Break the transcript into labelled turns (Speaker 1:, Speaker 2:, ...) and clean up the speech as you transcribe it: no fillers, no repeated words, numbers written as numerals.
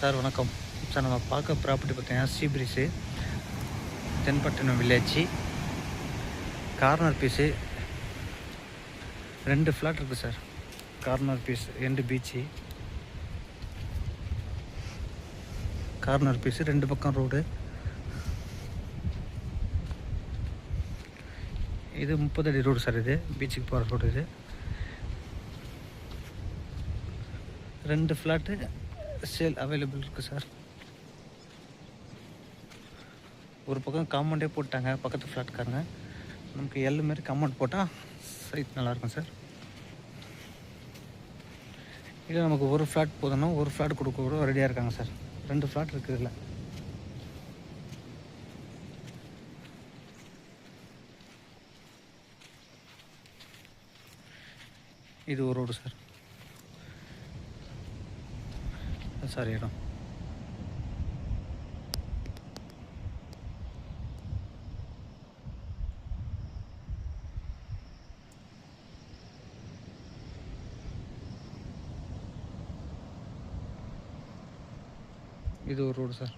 Speaker 1: Sir வணக்கம் sir. நம்ம பார்க்க ப்ராப்பர்ட்டி பார்த்தீங்கன்னா சீப்ரிஸு Thenpattinam village corner piece 2 flat இருக்குது சார். கார்னர் பீஸ் 2 பீச்சு, கார்னர் பீஸு 2 பக்கம் ரோடு. இது 30 அடி ரோடு சார். இது பீச்சுக்கு போகிற ரோடு. இது 2 ஃப்ளாட்டு சேல் அவைலபிள் இருக்குது சார். ஒரு பக்கம் காம்பவுண்டே போட்டாங்க பக்கத்து ஃப்ளாட்காரங்க. நமக்கு எல் மாரி காம்பவுண்ட் போட்டால் சைட் நல்லாயிருக்கும் சார். இல்லை நமக்கு ஒரு ஃப்ளாட் போதுன்னா ஒரு ஃப்ளாட் கொடுக்க கூட ரெடியாக இருக்காங்க சார். 2 ஃப்ளாட் இருக்குது இதில். இது ஒரு ரோடு சார். சார் இடம் இது ஒரு ரோடு சார்.